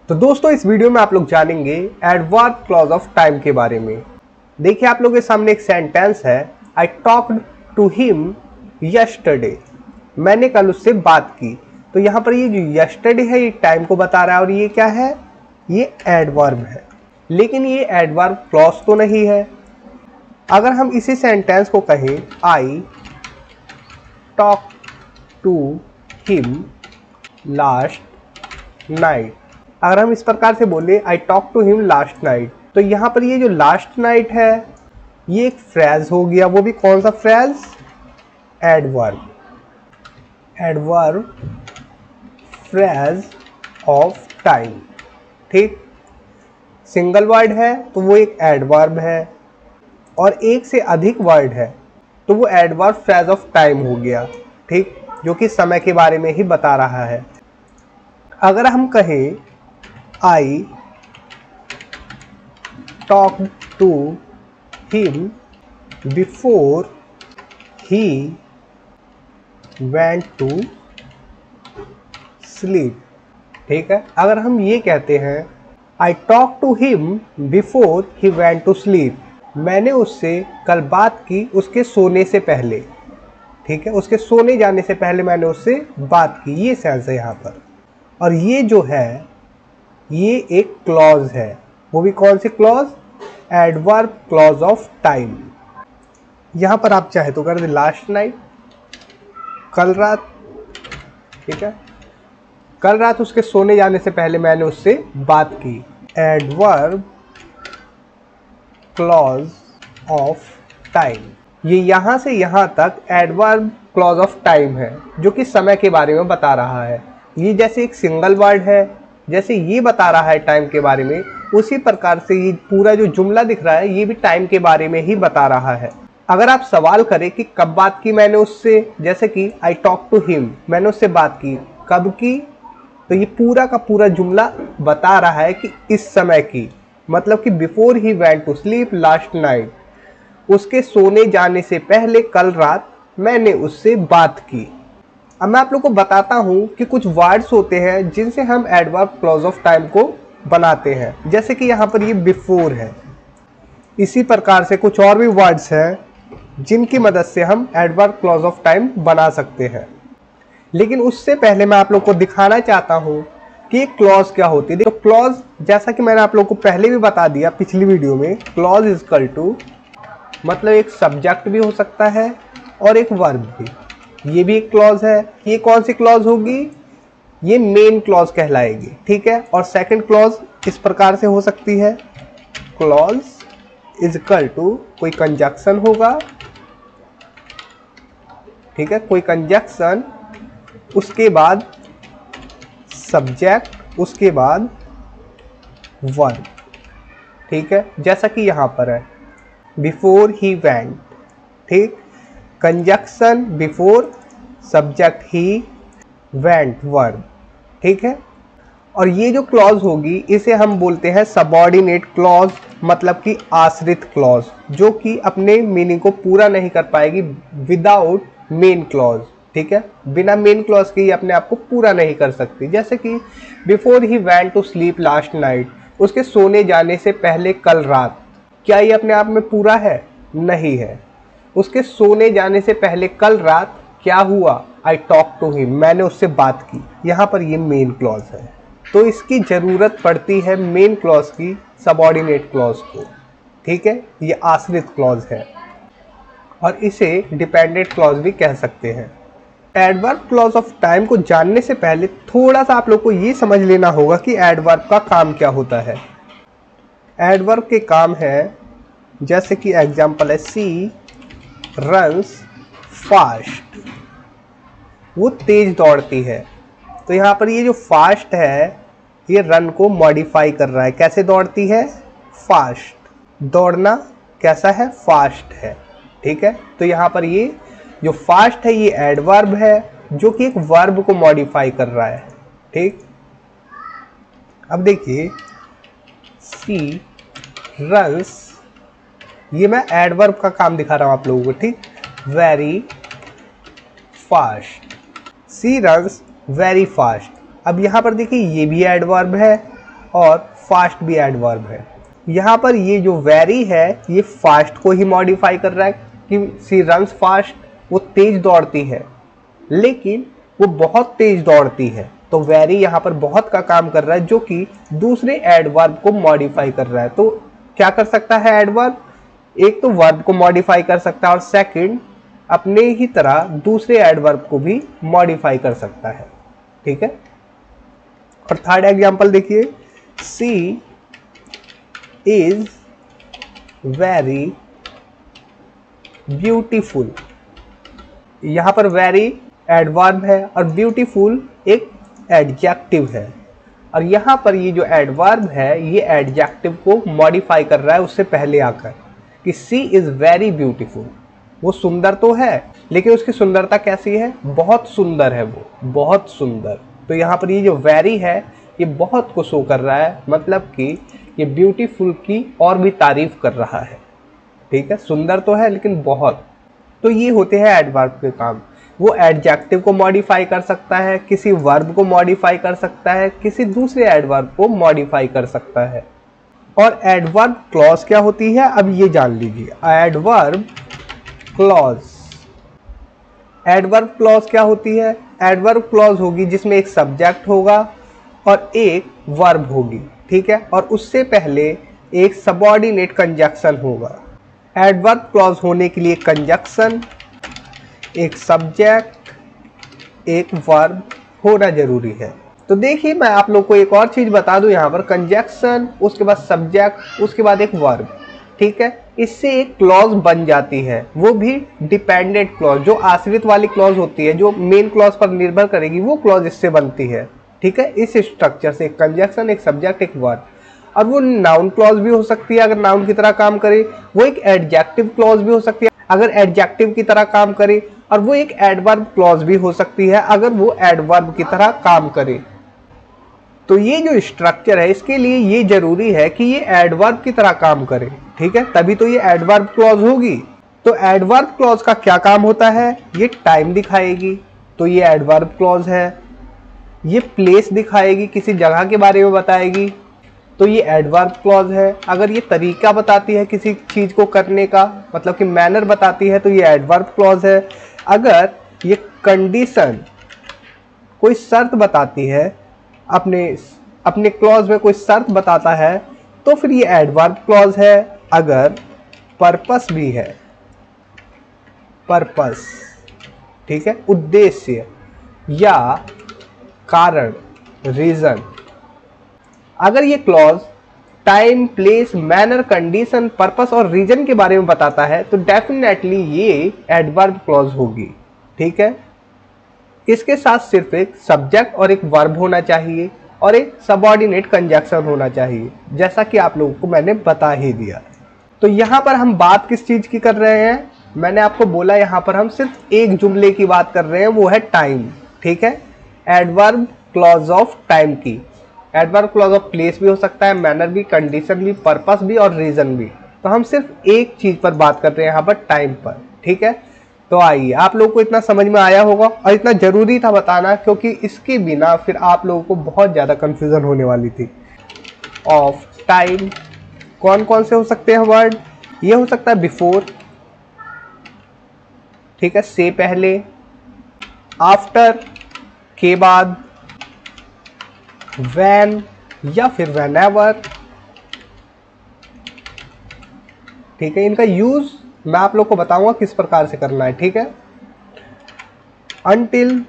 तो दोस्तों इस वीडियो में आप लोग जानेंगे एडवर्ब क्लॉज ऑफ टाइम के बारे में। देखिए आप लोगों के सामने एक सेंटेंस है, I talked to him yesterday, मैंने कल उससे बात की। तो यहाँ पर ये जो यस्टरडे है ये टाइम को बता रहा है और ये क्या है, ये एडवर्ब है। लेकिन ये एडवर्ब क्लॉज तो नहीं है। अगर हम इसी सेंटेंस को कहें I talk to him last night, अगर हम इस प्रकार से बोले I talk to him last night, तो यहाँ पर ये जो लास्ट नाइट है ये एक फ्रेज हो गया। वो भी कौन सा phrase, adverb, adverb phrase of time. ठीक, सिंगल वर्ड है तो वो एक एडवर्ब है और एक से अधिक वर्ड है तो वो एडवर्ब फ्रेज ऑफ टाइम हो गया। ठीक, जो कि समय के बारे में ही बता रहा है। अगर हम कहें I talk to him before he went to sleep, ठीक है। अगर हम ये कहते हैं I talk to him before he went to sleep, मैंने उससे कल बात की उसके सोने से पहले, ठीक है, उसके सोने जाने से पहले मैंने उससे बात की, ये सेंस है यहाँ पर। और ये जो है ये एक क्लॉज है, वो भी कौन सी clause, adverb clause of time. यहाँ पर आप चाहे तो कर दे लास्ट नाइट, कल रात, ठीक है, कल रात उसके सोने जाने से पहले मैंने उससे बात की। एडवर्ब क्लॉज ऑफ टाइम, ये यहाँ से यहाँ तक एडवर्ब क्लॉज ऑफ टाइम है जो कि समय के बारे में बता रहा है। ये जैसे एक सिंगल वर्ड है, जैसे ये बता रहा है टाइम के बारे में, उसी प्रकार से ये पूरा जो जुमला दिख रहा है ये भी टाइम के बारे में ही बता रहा है। अगर आप सवाल करें कि कब बात की मैंने उससे, जैसे कि आई टॉक टू हिम, मैंने उससे बात की, कब की, तो ये पूरा का पूरा जुमला बता रहा है कि इस समय की, मतलब कि before he went to sleep last night, उसके सोने जाने से पहले कल रात मैंने उससे बात की। अब मैं आप लोग को बताता हूँ कि कुछ वर्ड्स होते हैं जिनसे हम एडवर्ब क्लॉज ऑफ टाइम को बनाते हैं। जैसे कि यहाँ पर ये बिफोर है, इसी प्रकार से कुछ और भी वर्ड्स हैं जिनकी मदद से हम एडवर्ब क्लॉज ऑफ टाइम बना सकते हैं। लेकिन उससे पहले मैं आप लोग को दिखाना चाहता हूँ कि क्लॉज क्या होती है। तो क्लॉज, जैसा कि मैंने आप लोग को पहले भी बता दिया पिछली वीडियो में, क्लॉज इज इक्वल टू, मतलब एक सब्जेक्ट भी हो सकता है और एक वर्ब भी। ये भी एक क्लॉज है। ये कौन सी क्लॉज होगी, ये मेन क्लॉज कहलाएगी, ठीक है। और सेकंड क्लॉज इस प्रकार से हो सकती है, क्लॉज इज इक्वल टू कोई कंजक्शन होगा, ठीक है, कोई कंजक्शन, उसके बाद सब्जेक्ट, उसके बाद वर्ब, ठीक है। जैसा कि यहाँ पर है बिफोर ही वेंट, ठीक, कंजक्शन बिफोर, सब्जेक्ट ही, वेंट वर्ब, ठीक है। और ये जो क्लॉज होगी इसे हम बोलते हैं सबऑर्डिनेट क्लॉज, मतलब कि आश्रित क्लॉज, जो कि अपने मीनिंग को पूरा नहीं कर पाएगी विदाउट मेन क्लॉज, ठीक है। बिना मेन क्लॉज के ये अपने आप को पूरा नहीं कर सकती। जैसे कि before he went to sleep last night, उसके सोने जाने से पहले कल रात, क्या ये अपने आप में पूरा है, नहीं है। उसके सोने जाने से पहले कल रात क्या हुआ, आई टॉक टू हिम, मैंने उससे बात की, यहाँ पर ये मेन क्लॉज है। तो इसकी ज़रूरत पड़ती है मेन क्लॉज की सबऑर्डिनेट क्लॉज को, ठीक है। ये आश्रित क्लॉज है और इसे डिपेंडेंट क्लॉज भी कह सकते हैं। एडवर्ब क्लॉज ऑफ टाइम को जानने से पहले थोड़ा सा आप लोग को ये समझ लेना होगा कि एडवर्ब का काम क्या होता है। एडवर्ब के काम है, जैसे कि एग्जाम्पल है, सी रन्स फास्ट, वो तेज दौड़ती है। तो यहाँ पर ये जो फास्ट है ये रन को मॉडिफाई कर रहा है, कैसे दौड़ती है, फास्ट, दौड़ना कैसा है, फास्ट है, ठीक है। तो यहाँ पर ये जो फास्ट है ये एडवर्ब है जो कि एक वर्ब को मॉडिफाई कर रहा है, ठीक। अब देखिए सी रन्स, ये मैं एडवर्ब का काम दिखा रहा हूँ आप लोगों को, ठीक, वेरी फास्ट, सी रन्स वेरी फास्ट। अब यहाँ पर देखिए ये भी एडवर्ब है और फास्ट भी एडवर्ब है। यहाँ पर ये जो वेरी है ये फास्ट को ही मॉडिफाई कर रहा है कि सी रन्स फास्ट, वो तेज दौड़ती है, लेकिन वो बहुत तेज दौड़ती है, तो वेरी यहाँ पर बहुत का काम कर रहा है जो कि दूसरे एडवर्ब को मॉडिफाई कर रहा है। तो क्या कर सकता है एडवर्ब, एक तो वर्ब को मॉडिफाई कर सकता है और सेकंड अपने ही तरह दूसरे एडवर्ब को भी मॉडिफाई कर सकता है। ठीक है, और थर्ड एग्जांपल देखिए, सी इज वेरी ब्यूटीफुल। यहाँ पर वेरी एडवर्ब है और ब्यूटीफुल एक एडजेक्टिव है, और यहाँ पर ये जो एडवर्ब है ये एडजेक्टिव को मॉडिफाई कर रहा है उससे पहले आकर, कि सी इज वेरी ब्यूटीफुल। वो सुंदर तो है, लेकिन उसकी सुंदरता कैसी है, बहुत सुंदर है, वो बहुत सुंदर। तो यहाँ पर ये जो वेरी है ये बहुत को शो कर रहा है, मतलब कि ये ब्यूटीफुल की और भी तारीफ कर रहा है। ठीक है, सुंदर तो है लेकिन बहुत। तो ये होते हैं एडवर्ब के काम। वो एडजेक्टिव को मॉडिफाई कर सकता है, किसी वर्ब को मॉडिफाई कर सकता है, किसी दूसरे एडवर्ब को मॉडिफाई कर सकता है। और एडवर्ब क्लॉज क्या होती है, अब ये जान लीजिए। एडवर्ब क्लॉज, एडवर्ब क्लॉज क्या होती है, एडवर्ब क्लॉज होगी जिसमें एक सब्जेक्ट होगा और एक वर्ब होगी। ठीक है, और उससे पहले एक सबऑर्डिनेट कंजक्शन होगा। एडवर्ब क्लॉज होने के लिए कंजक्शन, एक सब्जेक्ट, एक वर्ब होना जरूरी है। तो देखिए मैं आप लोग को एक और चीज बता दूं, यहाँ पर कंजक्शन, उसके बाद सब्जेक्ट, उसके बाद एक वर्ब। ठीक है, इससे एक क्लॉज बन जाती है, वो भी डिपेंडेंट क्लॉज, जो आश्रित वाली क्लॉज होती है, जो मेन क्लॉज पर निर्भर करेगी, वो क्लॉज इससे बनती है। ठीक है, इस स्ट्रक्चर से एक कंजक्शन, एक सब्जेक्ट, एक वर्ब। और वो नाउन क्लॉज भी हो सकती है अगर नाउन की तरह काम करे, वो एक एडजेक्टिव क्लॉज भी हो सकती है अगर एडजेक्टिव की तरह काम करे, और वो एक एडवर्ब क्लॉज भी हो सकती है अगर वो एडवर्ब की तरह काम करे। तो ये जो स्ट्रक्चर है इसके लिए ये जरूरी है कि ये एडवर्ब की तरह काम करे। ठीक है, तभी तो ये एडवर्ब क्लॉज होगी। तो एडवर्ब क्लॉज का क्या काम होता है, ये टाइम दिखाएगी, तो ये एडवर्ब क्लॉज है। ये प्लेस दिखाएगी, किसी जगह के बारे में बताएगी, तो ये एडवर्ब क्लॉज है। अगर ये तरीका बताती है किसी चीज को करने का, मतलब कि मैनर बताती है, तो ये एडवर्ब क्लॉज है। अगर ये कंडीशन, कोई शर्त बताती है, अपने क्लॉज में कोई शर्त बताता है, तो फिर ये एडवर्ब क्लॉज है। अगर पर्पस भी है, पर्पस, ठीक है, उद्देश्य या कारण, रीजन, अगर ये clause time, place, manner, condition, purpose और रीजन के बारे में बताता है, तो डेफिनेटली ये एडवर्ब क्लॉज होगी। ठीक है, इसके साथ सिर्फ एक सब्जेक्ट और एक वर्ब होना चाहिए और एक सबऑर्डिनेट कंजक्शन होना चाहिए, जैसा कि आप लोगों को मैंने बता ही दिया। तो यहाँ पर हम बात किस चीज की कर रहे हैं, मैंने आपको बोला यहाँ पर हम सिर्फ एक जुमले की बात कर रहे हैं, वो है टाइम। ठीक है, एडवर्ब क्लॉज ऑफ टाइम की। एडवर्ब क्लॉज ऑफ प्लेस भी हो सकता है, मैनर भी, कंडीशन भी, पर्पस भी और रीजन भी। तो हम सिर्फ एक चीज पर बात कर रहे हैं यहाँ पर, टाइम पर। ठीक है, तो आइए, आप लोगों को इतना समझ में आया होगा, और इतना जरूरी था बताना, क्योंकि इसके बिना फिर आप लोगों को बहुत ज्यादा कंफ्यूजन होने वाली थी। ऑफ टाइम कौन कौन से हो सकते हैं वर्ड, ये हो सकता है बिफोर, ठीक है, से पहले, आफ्टर के बाद, व्हेन या फिर व्हेनेवर। ठीक है, इनका यूज मैं आप लोग को बताऊंगा किस प्रकार से करना है। ठीक है, अनटिल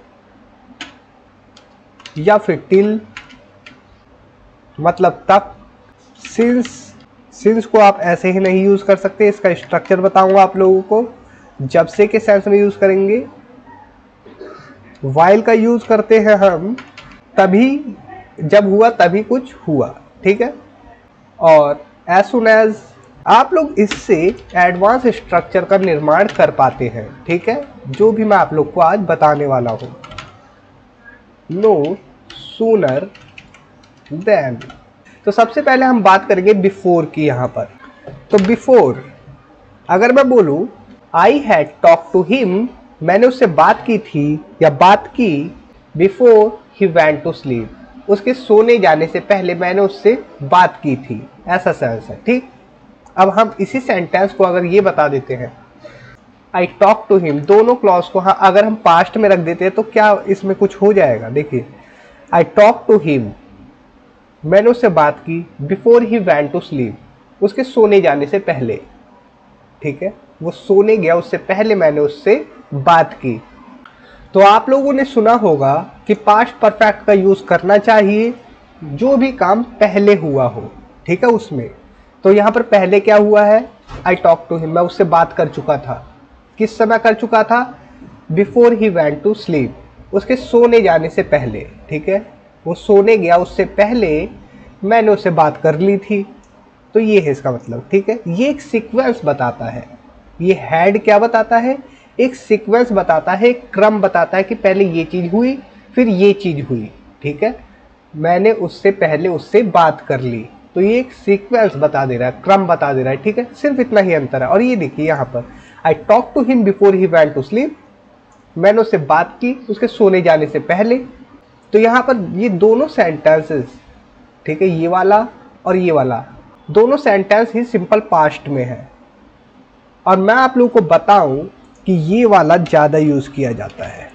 या फिर टिल, मतलब तक। सिंस को आप ऐसे ही नहीं यूज कर सकते, इसका स्ट्रक्चर बताऊंगा आप लोगों को। जब से के सेंस में यूज करेंगे। वाइल का यूज करते हैं हम तभी, जब हुआ तभी कुछ हुआ। ठीक है, और एज सुन एज, आप लोग इससे एडवांस स्ट्रक्चर का निर्माण कर पाते हैं। ठीक है, जो भी मैं आप लोग को आज बताने वाला हूं। नो सूनर देन, तो सबसे पहले हम बात करेंगे बिफोर की यहाँ पर। तो बिफोर, अगर मैं बोलूं I had talk to him, मैंने उससे बात की थी या बात की, before he went to sleep, उसके सोने जाने से पहले मैंने उससे बात की थी, ऐसा सेंस है। ठीक, अब हम इसी सेंटेंस को अगर ये बता देते हैं आई टॉक टू हिम, दोनों क्लॉज को हाँ अगर हम पास्ट में रख देते हैं तो क्या इसमें कुछ हो जाएगा। देखिए आई टॉक टू हिम, मैंने उससे बात की before he went to sleep, उसके सोने जाने से पहले। ठीक है, वो सोने गया उससे पहले मैंने उससे बात की। तो आप लोगों ने सुना होगा कि पास्ट परफेक्ट का यूज करना चाहिए जो भी काम पहले हुआ हो। ठीक है, उसमें तो यहां पर पहले क्या हुआ है, आई टॉक टू हिम, मैं उससे बात कर चुका था। किस समय कर चुका था, before he went to sleep, उसके सोने जाने से पहले। ठीक है, वो सोने गया उससे पहले मैंने उससे बात कर ली थी। तो ये है इसका मतलब। ठीक है, ये एक सीक्वेंस बताता है। ये हैड क्या बताता है, एक सीक्वेंस बताता है, एक क्रम बताता है कि पहले ये चीज हुई फिर ये चीज हुई। ठीक है, मैंने उससे पहले उससे बात कर ली, तो ये एक सीक्वेंस बता दे रहा है, क्रम बता दे रहा है। ठीक है, सिर्फ इतना ही अंतर है। और ये देखिए यहाँ पर I talk to him before he went to sleep, मैंने उससे बात की उसके सोने जाने से पहले। तो यहाँ पर ये दोनों सेंटेंसेस, ठीक है, ये वाला और ये वाला दोनों सेंटेंस ही सिंपल पास्ट में है। और मैं आप लोगों को बताऊं कि ये वाला ज़्यादा यूज़ किया जाता है।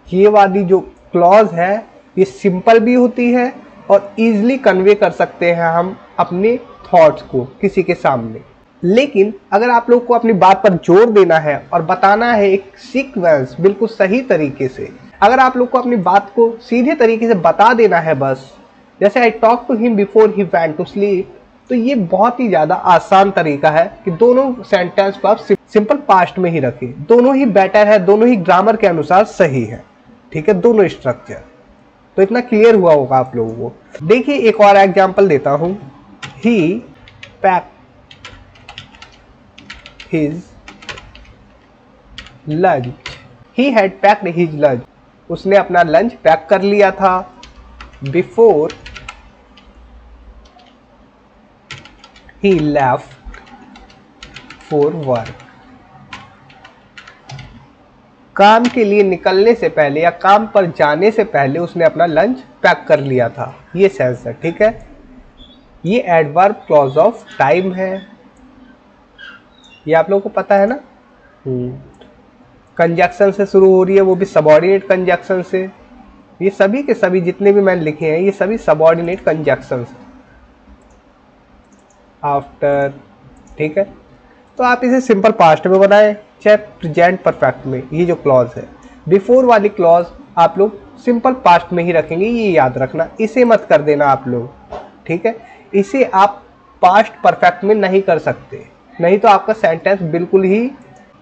ये वाली जो क्लॉज है ये सिंपल भी होती है और इजीली कन्वे कर सकते हैं हम अपने थॉट्स को किसी के सामने। लेकिन अगर आप लोग को अपनी बात पर जोर देना है और बताना है एक सीक्वेंस बिल्कुल सही तरीके से, अगर आप लोग को अपनी बात को सीधे तरीके से बता देना है बस, जैसे I talk to him before he went to sleep, तो ये बहुत ही ज़्यादा आसान तरीका है कि दोनों सेंटेंस को आप सिंपल पास्ट में ही रखें। दोनों ही बेटर है, दोनों ही ग्रामर के अनुसार सही है। ठीक है, दोनों स्ट्रक्चर। तो इतना क्लियर हुआ होगा आप लोगों को। देखिए एक और एग्जांपल देता हूं, he pack his lunch, he had packed his lunch, उसने अपना लंच पैक कर लिया था before he left for work, काम के लिए निकलने से पहले या काम पर जाने से पहले उसने अपना लंच पैक कर लिया था। ये सेंस है। ठीक है, ये एडवर्ब क्लॉज ऑफ टाइम है, ये आप लोगों को पता है ना। कंजक्शन से शुरू हो रही है, वो भी सबऑर्डिनेट कंजक्शन से। ये सभी के सभी जितने भी मैंने लिखे हैं ये सभी सबऑर्डिनेट कंजक्शन से। आफ्टर, ठीक है, तो आप इसे सिंपल पास्ट में बनाएं चाहे प्रेजेंट परफेक्ट में। ये जो क्लॉज है बिफोर वाली क्लॉज आप लोग सिंपल पास्ट में ही रखेंगे, ये याद रखना, इसे मत कर देना आप लोग। ठीक है, इसे आप पास्ट परफेक्ट में नहीं कर सकते, नहीं तो आपका सेंटेंस बिल्कुल ही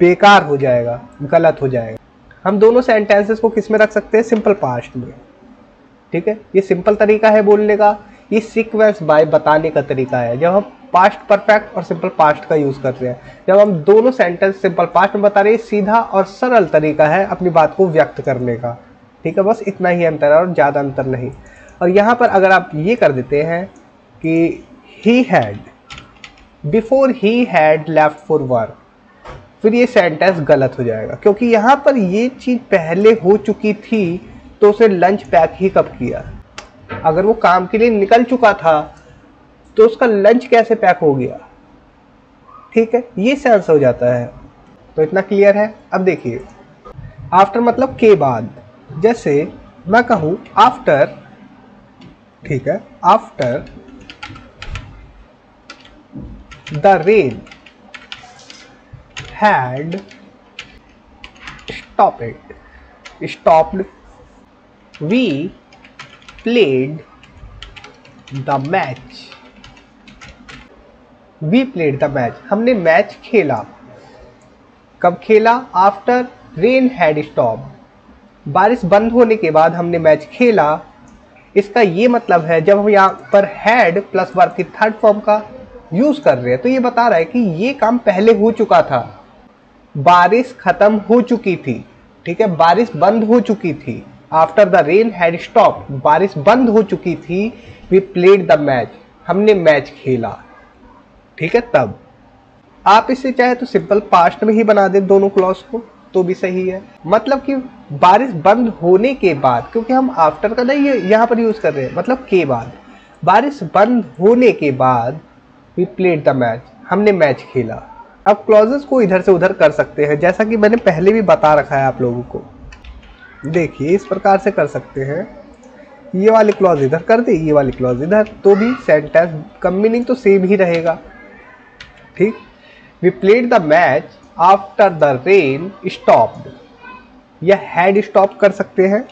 बेकार हो जाएगा, गलत हो जाएगा। हम दोनों सेंटेंसेस को किस में रख सकते हैं, सिंपल पास्ट में। ठीक है, ये सिंपल तरीका है बोलने का, ये सीक्वेंस बाय बताने का तरीका है। जब हम पास्ट परफेक्ट और सिंपल पास्ट का यूज कर रहे हैं, जब हम दोनों सेंटेंस सिंपल पास्ट में बता रहे हैं, सीधा और सरल तरीका है अपनी बात को व्यक्त करने का। ठीक है, बस इतना ही अंतर है और ज़्यादा अंतर नहीं। और यहाँ पर अगर आप ये कर देते हैं कि he had before he had left for work, फिर ये सेंटेंस गलत हो जाएगा, क्योंकि यहाँ पर ये चीज़ पहले हो चुकी थी तो उसे लंच पैक ही कब किया। अगर वो काम के लिए निकल चुका था तो उसका लंच कैसे पैक हो गया। ठीक है, ये सेंस हो जाता है। तो इतना क्लियर है। अब देखिए आफ्टर मतलब के बाद, जैसे मैं कहूं आफ्टर, ठीक है, after the rain had stopped we played the match, we played the match, हमने मैच खेला। कब खेला, आफ्टर रेन हैड स्टॉप, बारिश बंद होने के बाद हमने मैच खेला। इसका ये मतलब है जब हम यहाँ पर हैड प्लस वर्ब की थर्ड फॉर्म का यूज कर रहे हैं तो ये बता रहा है कि ये काम पहले हो चुका था, बारिश खत्म हो चुकी थी। ठीक है, बारिश बंद हो चुकी थी। After the rain had stop, बारिश बंद हो चुकी थी। वी प्लेड द मैच, हमने मैच खेला। ठीक है, तब आप इसे चाहे तो सिंपल पास्ट में ही बना दें दोनों क्लॉज को, तो भी सही है। मतलब कि बारिश बंद होने के बाद, क्योंकि हम आफ्टर का नहीं यहाँ पर यूज कर रहे हैं, मतलब के बाद, बारिश बंद होने के बाद वी प्लेड द मैच, हमने मैच खेला। अब क्लॉजेस को इधर से उधर कर सकते हैं, जैसा कि मैंने पहले भी बता रखा है आप लोगों को। देखिए इस प्रकार से कर सकते हैं, ये वाली क्लॉज इधर कर दी, ये वाली क्लॉज इधर, तो भी सेंटेंस का मीनिंग तो सेम ही रहेगा। ठीक, we played the match after the rain stopped, या हैड स्टॉप कर सकते हैं।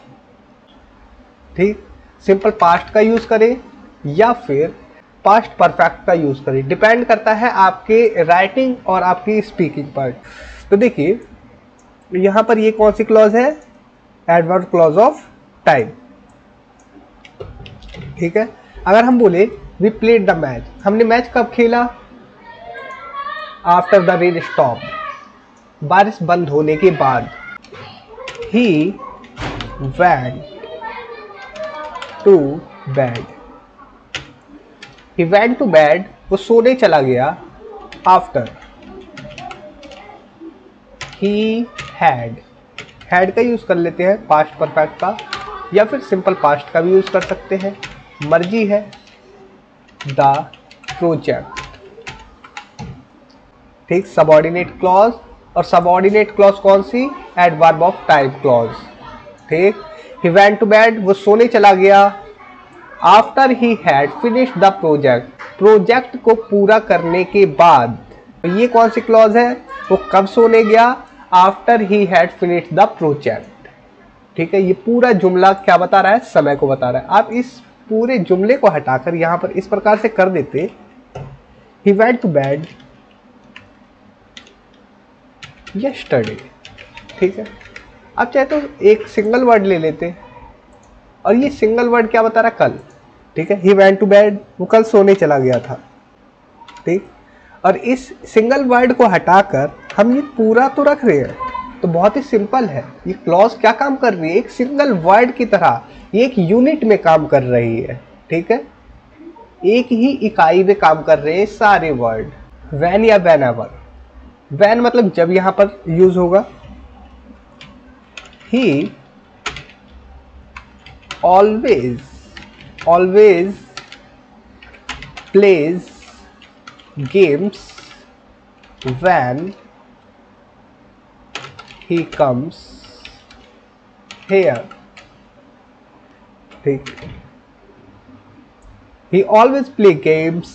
ठीक, सिंपल पास्ट का यूज करें या फिर पास्ट परफेक्ट का यूज करें, डिपेंड करता है आपके राइटिंग और आपकी स्पीकिंग पर। तो देखिए यहां पर ये कौन सी क्लॉज है, एडवर्ब क्लॉज ऑफ टाइम। ठीक है, अगर हम बोले वी प्लेड द मैच, हमने मैच कब खेला, आफ्टर द रेन स्टॉप, बारिश बंद होने के बाद। He went to bed, he went to bed, वो सोने चला गया। आफ्टर, ही हैड का यूज कर लेते हैं पास्ट परफेक्ट का, या फिर सिंपल पास्ट का भी यूज कर सकते हैं, मर्जी है। द प्रोजेक्ट, ठीक, सबऑर्डिनेट क्लॉज, और सबऑर्डिनेट क्लॉज कौन सी, एडवर्ब ऑफ टाइम क्लॉज। ठीक, ही वेंट टू बेड, वो सोने चला गया। After he had finished the project, project को पूरा करने के बाद। तो ये कौन सी क्लॉज है, वो कब सोने गया, after he had finished the project. ठीक है, ये पूरा जुमला क्या बता रहा है, समय को बता रहा है। आप इस पूरे जुमले को हटाकर यहां पर इस प्रकार से कर देते, he went to bed yesterday. ठीक है, अब चाहे तो एक सिंगल वर्ड ले लेते, और ये सिंगल वर्ड क्या बता रहा है, कल। ठीक है, ही वेंट टू बेड, वो कल सोने चला गया था। ठीक, और इस सिंगल वर्ड को हटाकर हम ये पूरा तो रख रहे हैं, तो बहुत ही सिंपल है। ये क्लॉज क्या काम कर रही है, एक सिंगल वर्ड की तरह, ये एक यूनिट में काम कर रही है। ठीक है, एक ही इकाई में काम कर रहे हैं सारे वर्ड। व्हेन या व्हेनेवर, व्हेन मतलब जब यहां पर यूज होगा। He always plays games when he comes here। ठीक, he always play games,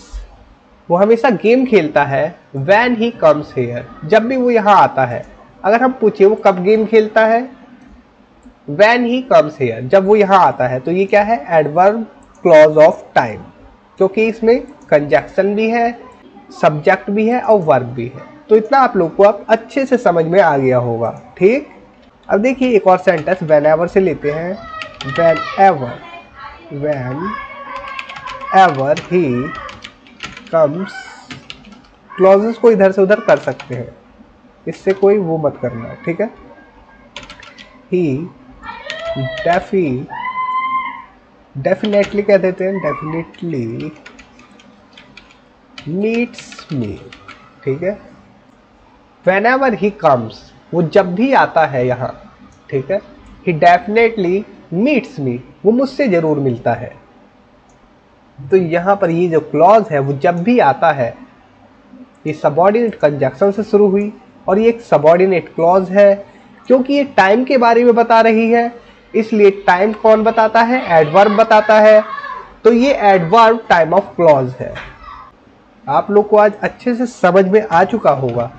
वो हमेशा गेम खेलता है। when he comes here, जब भी वो यहाँ आता है। अगर हम पूछे वो कब गेम खेलता है, when he comes here, जब वो यहाँ आता है। तो ये क्या है, एडवर्ब क्लॉज ऑफ टाइम, क्योंकि इसमें कंजक्शन भी है, सब्जेक्ट भी है और वर्ब भी है। तो इतना आप लोग को अब अच्छे से समझ में आ गया होगा। ठीक, अब देखिए एक और सेंटेंस व्हेनेवर से लेते हैं। व्हेनेवर ही कम्स, क्लॉजेस को इधर से उधर कर सकते हैं, इससे कोई वो मत करना। ठीक है, ही डेफिनेटली कह देते हैं, डेफिनेटली मीट्स मी। ठीक है, whenever he comes, वो जब भी आता है यहाँ। ठीक है, he definitely meets me, वो मुझसे जरूर मिलता है। तो यहाँ पर ये जो क्लॉज है वो जब भी आता है, ये सबऑर्डिनेट कंजक्शन से शुरू हुई, और ये एक सबऑर्डिनेट क्लॉज है, क्योंकि ये टाइम के बारे में बता रही है, इसलिए टाइम कौन बताता है, एडवर्ब बताता है। तो ये एडवर्ब टाइम ऑफ क्लॉज है। आप लोग को आज अच्छे से समझ में आ चुका होगा,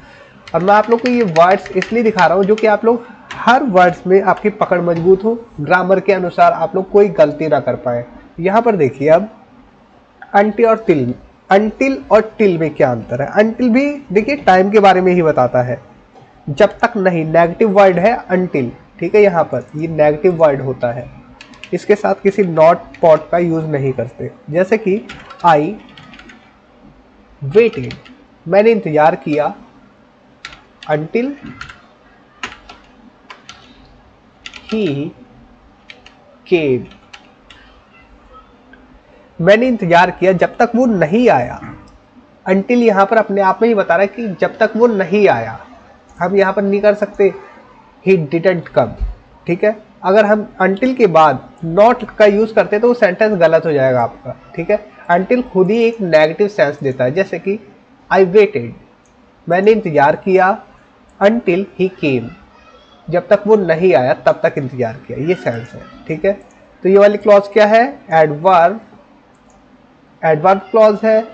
और मैं आप लोग को ये वर्ड्स इसलिए दिखा रहा हूँ जो कि आप लोग हर वर्ड्स में आपकी पकड़ मजबूत हो, ग्रामर के अनुसार आप लोग कोई गलती ना कर पाए। यहाँ पर देखिए अब अंटिल और टिल, अंटिल और टिल में क्या अंतर है। अंटिल भी देखिए टाइम के बारे में ही बताता है, जब तक नहीं, नेगेटिव वर्ड है अंटिल। ठीक है, यहाँ पर ये नेगेटिव वर्ड होता है, इसके साथ किसी नॉट पॉट का यूज नहीं करते। जैसे कि आई वेटेड, मैंने इंतजार किया, until he came, मैंने इंतजार किया जब तक वो नहीं आया। until यहाँ पर अपने आप में ही बता रहा है कि जब तक वो नहीं आया। हम यहाँ पर नहीं कर सकते ही डिडंट कम। ठीक है, अगर हम until के बाद not का यूज करते हैं तो वो सेंटेंस गलत हो जाएगा आपका। ठीक है, until खुद ही एक नेगेटिव सेंस देता है, जैसे कि I waited, मैंने इंतजार किया, until he came, जब तक वो नहीं आया तब तक इंतजार किया, ये सेंस है। ठीक है, तो ये वाली क्लॉज क्या है, एडवर्ब, एडवर्ब क्लॉज है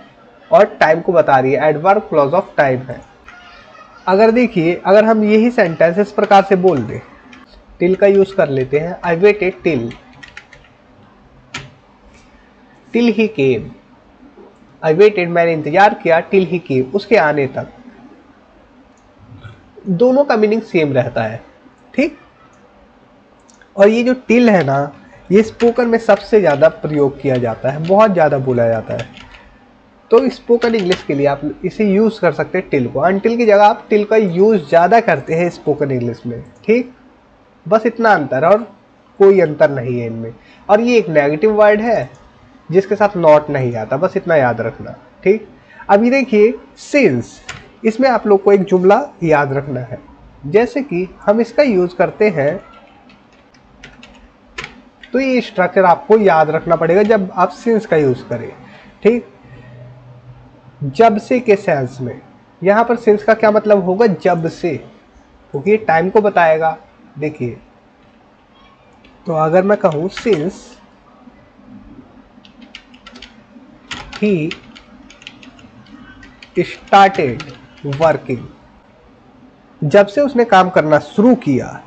और टाइम को बता रही है, एडवर्ब क्लॉज ऑफ टाइम है। अगर देखिए, अगर हम यही सेंटेंस इस प्रकार से बोल दें, टिल का यूज कर लेते हैं, I waited till he came, I waited मैंने इंतजार किया, टिल ही केम, उसके आने तक। दोनों का मीनिंग सेम रहता है। ठीक, और ये जो टिल है ना, ये स्पोकन में सबसे ज़्यादा प्रयोग किया जाता है, बहुत ज़्यादा बोला जाता है। तो स्पोकन इंग्लिश के लिए आप इसे यूज़ कर सकते हैं टिल को, अनटिल की जगह आप टिल का यूज़ ज़्यादा करते हैं स्पोकन इंग्लिश में। ठीक, बस इतना अंतर है और कोई अंतर नहीं है इनमें। और ये एक नेगेटिव वर्ड है जिसके साथ नॉट नहीं आता, बस इतना याद रखना। ठीक, अभी देखिए सिंस, इसमें आप लोग को एक जुमला याद रखना है, जैसे कि हम इसका यूज़ करते हैं, तो ये स्ट्रक्चर आपको याद रखना पड़ेगा जब आप सिंस का यूज़ करें। ठीक, जब से के सेंस में, यहाँ पर सिंस का क्या मतलब होगा, जब से, क्योंकि ये टाइम को बताएगा। देखिए, तो अगर मैं कहूँ सिंस ही स्टार्टेड वर्किंग, जब से उसने काम करना शुरू किया,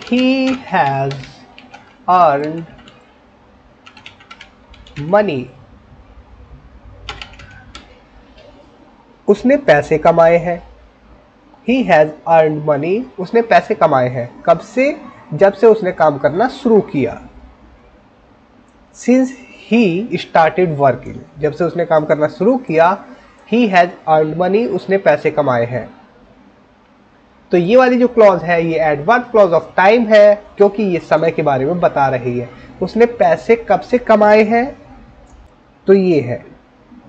ही हैज अर्नड मनी, उसने पैसे कमाए हैं। ही हैज अर्नड मनी, उसने पैसे कमाए हैं, कब से, जब से उसने काम करना शुरू किया। सिंस ही स्टार्टेड वर्किंग, जब से उसने काम करना शुरू किया, ही हैज अर्नड मनी, उसने पैसे कमाए हैं। तो ये वाली जो क्लॉज है ये एडवर्ब क्लॉज ऑफ टाइम है, क्योंकि ये समय के बारे में बता रही है। उसने पैसे कब से कमाए हैं, तो ये है,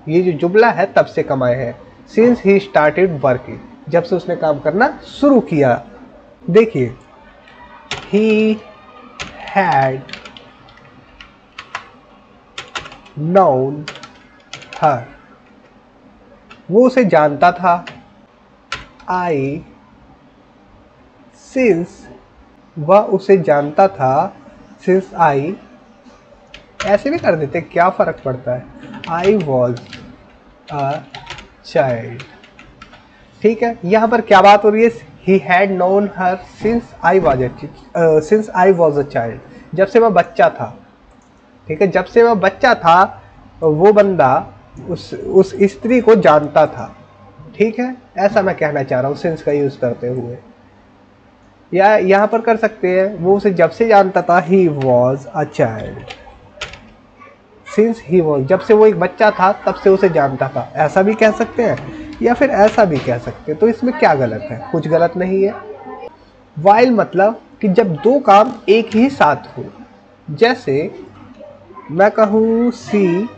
ये जो जुमला है तब से कमाए हैं। सिंस ही स्टार्टेड वर्किंग, जब से उसने काम करना शुरू किया। देखिए, ही हैड नोन हर, वो उसे जानता था। आई, सिंस, वह उसे जानता था, सिंस आई, ऐसे भी कर देते, क्या फर्क पड़ता है, आई वॉज अ चाइल्ड। ठीक है, यहाँ पर क्या बात हो रही है, he had known her since I was a child, जब से मैं बच्चा था। ठीक है, जब से मैं बच्चा था वो बंदा उस स्त्री को जानता था। ठीक है, ऐसा मैं कहना चाह रहा हूँ सिंस का यूज करते हुए। या यहाँ पर कर सकते हैं, वो उसे जब से जानता था, he was a child, since he was, जब से वो एक बच्चा था तब से उसे जानता था, ऐसा भी कह सकते हैं, या फिर ऐसा भी कह सकते हैं। तो इसमें क्या गलत है, कुछ गलत नहीं है। वाइल मतलब कि जब दो काम एक ही साथ हो, जैसे मैं कहूँ सी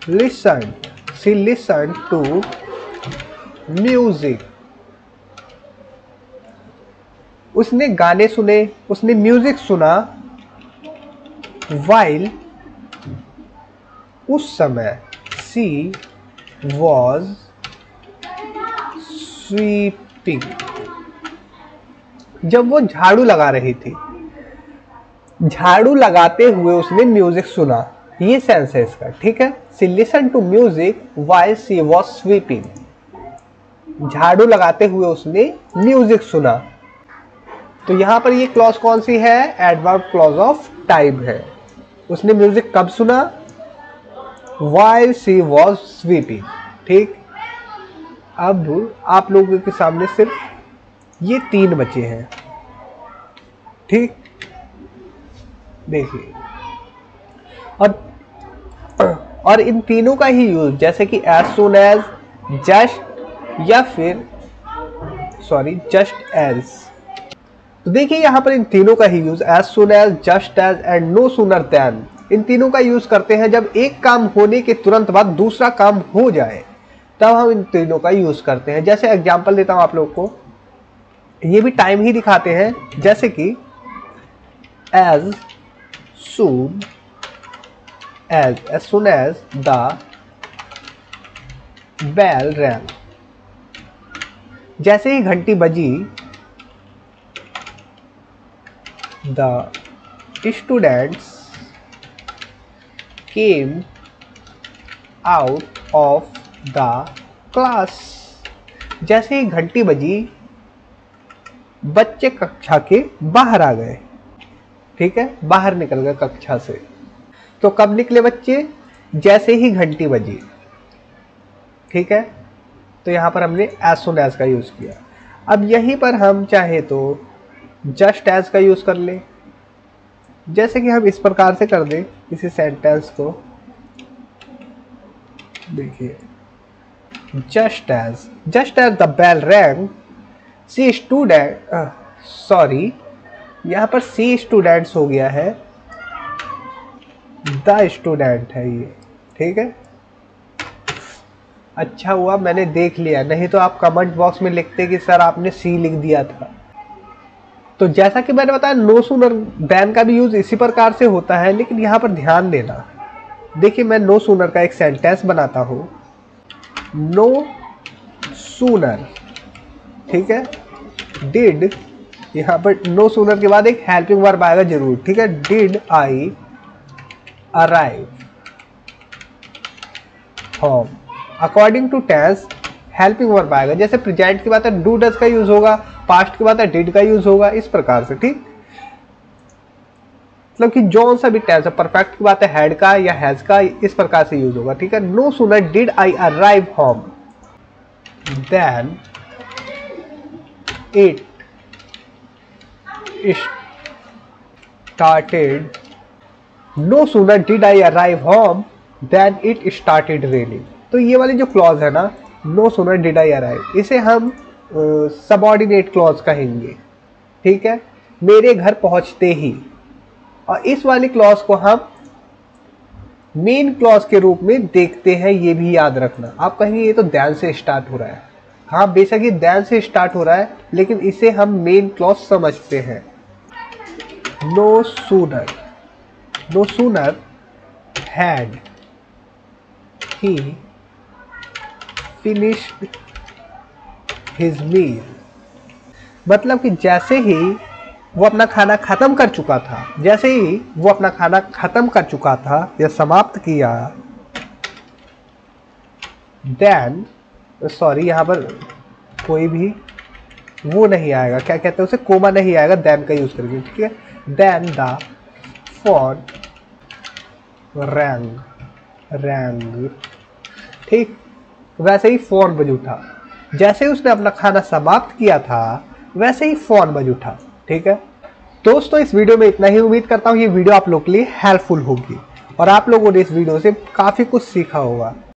लिसन टू म्यूजिक, उसने गाने सुने, उसने म्यूजिक सुना, वाइल, उस समय, सी वॉज स्वीपिंग, जब वो झाड़ू लगा रही थी, झाड़ू लगाते हुए उसने म्यूजिक सुना, ये सेंस है इसका। ठीक है, she listen to music while she was sweeping, झाड़ू लगाते हुए उसने म्यूजिक सुना। तो यहां पर ये क्लॉज कौन सी है, एडवर्ब क्लॉज ऑफ टाइम है। उसने म्यूजिक कब सुना, वाइल सी वॉज स्वीपिंग। ठीक, अब आप लोगों के सामने सिर्फ ये तीन बचे हैं। ठीक, देखिए, और इन तीनों का ही यूज, जैसे कि एज सुन एज, जस्ट, या फिर जस्ट एज। तो देखिए यहाँ पर इन तीनों का ही use, as soon as, just as and no sooner than, इन तीनों का यूज करते हैं जब एक काम होने के तुरंत बाद दूसरा काम हो जाए, तब हम इन तीनों का यूज करते हैं। जैसे एग्जांपल देता हूं आप लोग को, ये भी टाइम ही दिखाते हैं, जैसे कि as soon as the bell rang, जैसे ही घंटी बजी, the students came out of the class, जैसे ही घंटी बजी बच्चे कक्षा के बाहर आ गए। ठीक है, बाहर निकल गए कक्षा से। तो कब निकले बच्चे? जैसे ही घंटी बजी। ठीक है, तो यहां पर हमने एज सुन एज का यूज किया। अब यहीं पर हम चाहे तो जस्ट एज का यूज कर ले, जैसे कि हम इस प्रकार से कर दें किसी सेंटेंस को। देखिए, just as the bell rang see student, sorry यहाँ पर सी स्टूडेंट्स हो गया है, द स्टूडेंट है ये। ठीक है, अच्छा हुआ मैंने देख लिया, नहीं तो आप कमेंट बॉक्स में लिखते कि सर आपने सी लिख दिया था। तो जैसा कि मैंने बताया, नो सूनर देन का भी यूज इसी प्रकार से होता है, लेकिन यहाँ पर ध्यान देना। देखिए, मैं नो सूनर का एक सेंटेंस बनाता हूँ, नो सूनर। ठीक है, डिड, यहाँ पर नो सूनर के बाद एक हेल्पिंग वर्ब आएगा जरूर। ठीक है, did I arrive home, according to tense helping verb आएगा। जैसे प्रेजेंट की बात है डू डज का यूज होगा, पास्ट की बात है डिड का यूज होगा, इस प्रकार से। ठीक, मतलब कि जो सा भी टेंस है, परफेक्ट की बात है हैड का या हैज का, इस प्रकार से यूज होगा। ठीक है, no sooner did I arrive home then it started, no sooner did I arrive home than it started raining। तो ये वाली जो क्लॉज है ना, no sooner did I arrive, इसे हम सबऑर्डिनेट क्लॉज कहेंगे। ठीक है, मेरे घर पहुंचते ही। और इस वाली क्लॉज को हम मेन क्लॉज के रूप में देखते हैं, ये भी याद रखना। आप कहेंगे ये तो देन से स्टार्ट हो रहा है। हाँ, बेशक ये देन से स्टार्ट हो रहा है, लेकिन इसे हम मेन क्लॉज समझते हैं। No sooner had he finished his meal, मतलब कि जैसे ही वो अपना खाना खत्म कर चुका था, जैसे ही वो अपना खाना खत्म कर चुका था या समाप्त किया, देन, सॉरी यहाँ पर कोई भी वो नहीं आएगा, क्या कहते हैं उसे, कोमा नहीं आएगा, देन का यूज करेंगे। ठीक है, देन द फोन रैंग। ठीक, वैसे ही फोन बज उठा। जैसे ही उसने अपना खाना समाप्त किया था, वैसे ही फोन बज उठा। ठीक है दोस्तों, इस वीडियो में इतना ही। उम्मीद करता हूँ ये वीडियो आप लोग के लिए हेल्पफुल होगी और आप लोगों ने इस वीडियो से काफ़ी कुछ सीखा होगा।